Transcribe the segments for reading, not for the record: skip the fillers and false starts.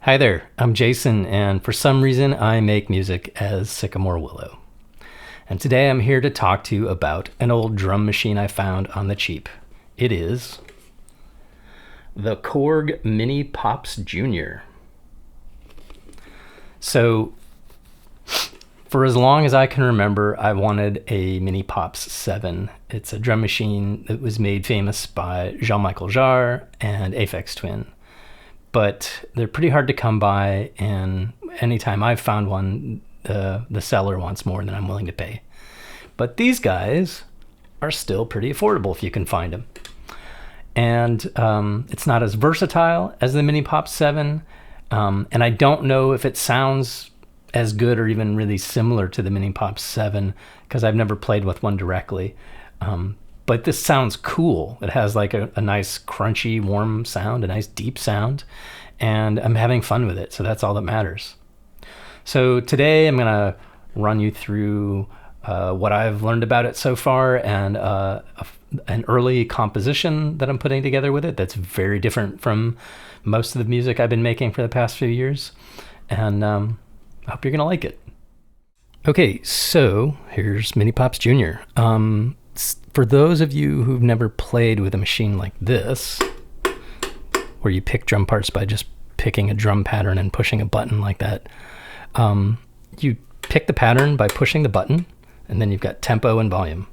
Hi there, I'm Jason, and for some reason I make music as Sycamore Willow. And today I'm here to talk to you about an old drum machine I found on the cheap. It is the Korg Minipops Jr. So, for as long as I can remember, I wanted a Minipops 7. It's a drum machine that was made famous by Jean-Michel Jarre and Aphex Twin. But they're pretty hard to come by, and anytime I've found one, the seller wants more than I'm willing to pay. But these guys are still pretty affordable if you can find them. And it's not as versatile as the Minipops 7, and I don't know if it sounds as good or even really similar to the Minipops 7 because I've never played with one directly. But this sounds cool. It has like a nice crunchy, warm sound, a nice deep sound, and I'm having fun with it, so that's all that matters. So today I'm gonna run you through what I've learned about it so far and an early composition that I'm putting together with it that's very different from most of the music I've been making for the past few years, and I hope you're gonna like it. Okay, so here's Minipops Jr. For those of you who've never played with a machine like this, where you pick drum parts by just picking a drum pattern and pushing a button like that, you pick the pattern by pushing the button, and then you've got tempo and volume.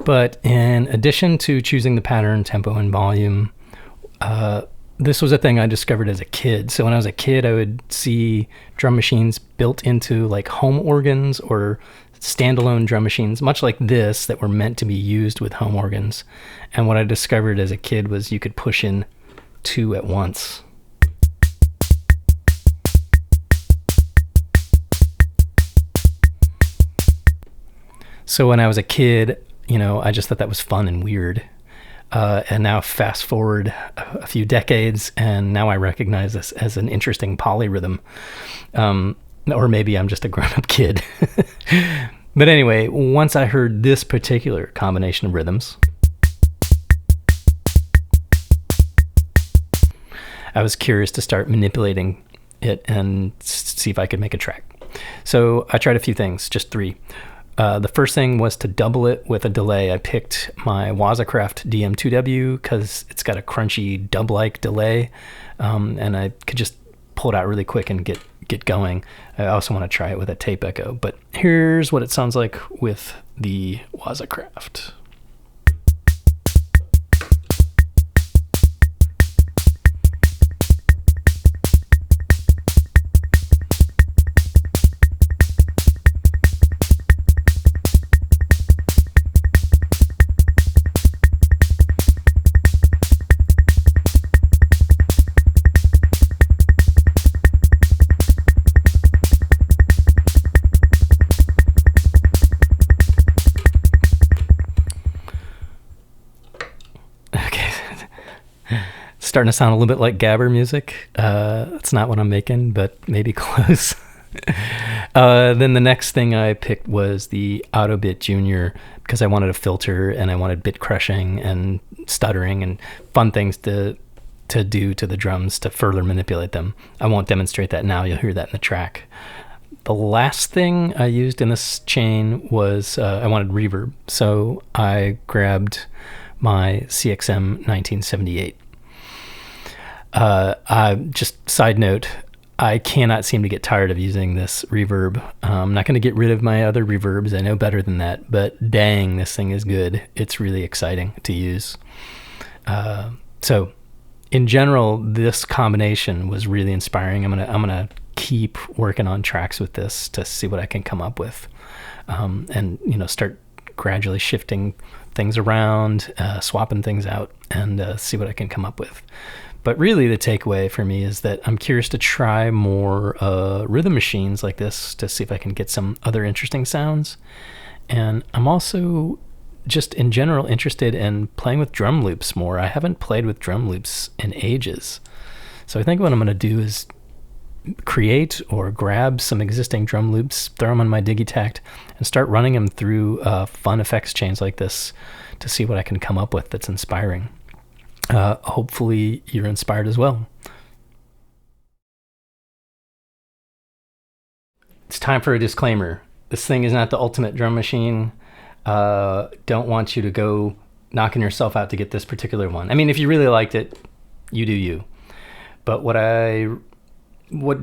But in addition to choosing the pattern, tempo, and volume, this was a thing I discovered as a kid. So when I was a kid, I would see drum machines built into like home organs or standalone drum machines, much like this, that were meant to be used with home organs. And what I discovered as a kid was you could push in 2 at once. So when I was a kid, I just thought that was fun and weird. And now fast forward a few decades, and now I recognize this as an interesting polyrhythm. Or maybe I'm just a grown-up kid. But anyway, once I heard this particular combination of rhythms, I was curious to start manipulating it and see if I could make a track. So I tried a few things, just 3. The first thing was to double it with a delay. I picked my Wazacraft DM2W because it's got a crunchy dub-like delay, and I could just pull it out really quick and get going. I also want to try it with a tape echo, but here's what it sounds like with the Wazacraft. Starting to sound a little bit like gabber music. It's not what I'm making, but maybe close. Then the next thing I picked was the Ottobit Jr. because I wanted a filter and I wanted bit crushing and stuttering and fun things to do to the drums to further manipulate them. I won't demonstrate that now. You'll hear that in the track. The last thing I used in this chain was I wanted reverb. So I grabbed my CXM 1978. Just side note, I cannot seem to get tired of using this reverb. I'm not going to get rid of my other reverbs. I know better than that, but dang, this thing is good. It's really exciting to use. So in general, this combination was really inspiring. I'm gonna keep working on tracks with this to see what I can come up with, and start gradually shifting things around, swapping things out, and see what I can come up with. But really the takeaway for me is that I'm curious to try more rhythm machines like this to see if I can get some other interesting sounds. And I'm also just in general interested in playing with drum loops more. I haven't played with drum loops in ages. So I think what I'm going to do is create or grab some existing drum loops, throw them on my Digitact, and start running them through fun effects chains like this to see what I can come up with that's inspiring. Hopefully you're inspired as well. It's time for a disclaimer. This thing is not the ultimate drum machine. Don't want you to go knocking yourself out to get this particular one. I mean, if you really liked it, you do you. But what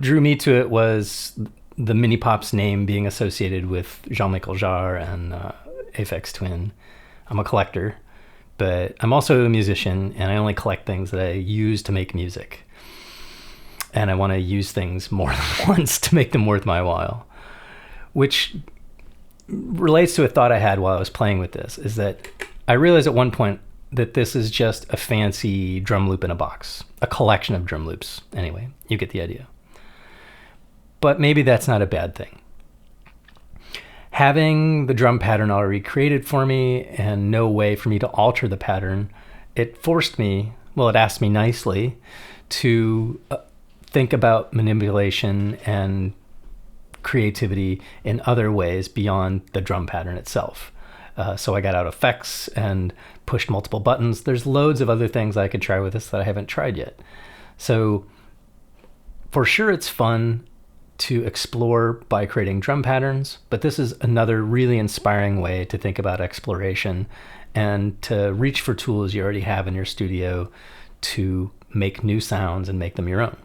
drew me to it was the Minipops name being associated with Jean-Michel Jarre and Aphex Twin. I'm a collector, but I'm also a musician, and I only collect things that I use to make music. And I want to use things more than once to make them worth my while. Which relates to a thought I had while I was playing with this, is that I realized at one point that this is just a fancy drum loop in a box, a collection of drum loops. Anyway, you get the idea. But maybe that's not a bad thing. Having the drum pattern already created for me and no way for me to alter the pattern, it forced me, well, it asked me nicely to think about manipulation and creativity in other ways beyond the drum pattern itself. So I got out effects and pushed multiple buttons. There's loads of other things I could try with this that I haven't tried yet. So for sure it's fun to explore by creating drum patterns, but this is another really inspiring way to think about exploration and to reach for tools you already have in your studio to make new sounds and make them your own.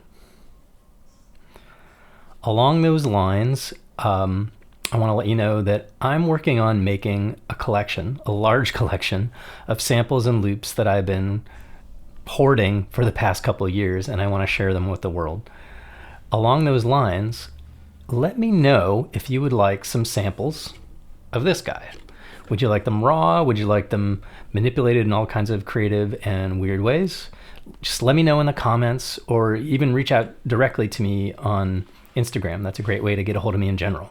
Along those lines, I want to let you know that I'm working on making a collection, a large collection of samples and loops that I've been hoarding for the past couple of years, and I want to share them with the world. Along those lines, let me know if you would like some samples of this guy. Would you like them raw? Would you like them manipulated in all kinds of creative and weird ways? Just let me know in the comments, or even reach out directly to me on Instagram. That's a great way to get a hold of me in general.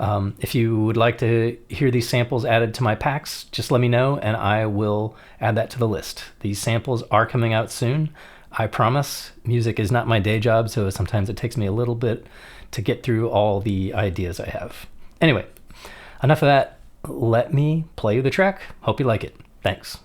If you would like to hear these samples added to my packs, just let me know and I will add that to the list. These samples are coming out soon. I promise. Music is not my day job, so sometimes it takes me a little bit to get through all the ideas I have. Anyway, enough of that. Let me play you the track. Hope you like it. Thanks.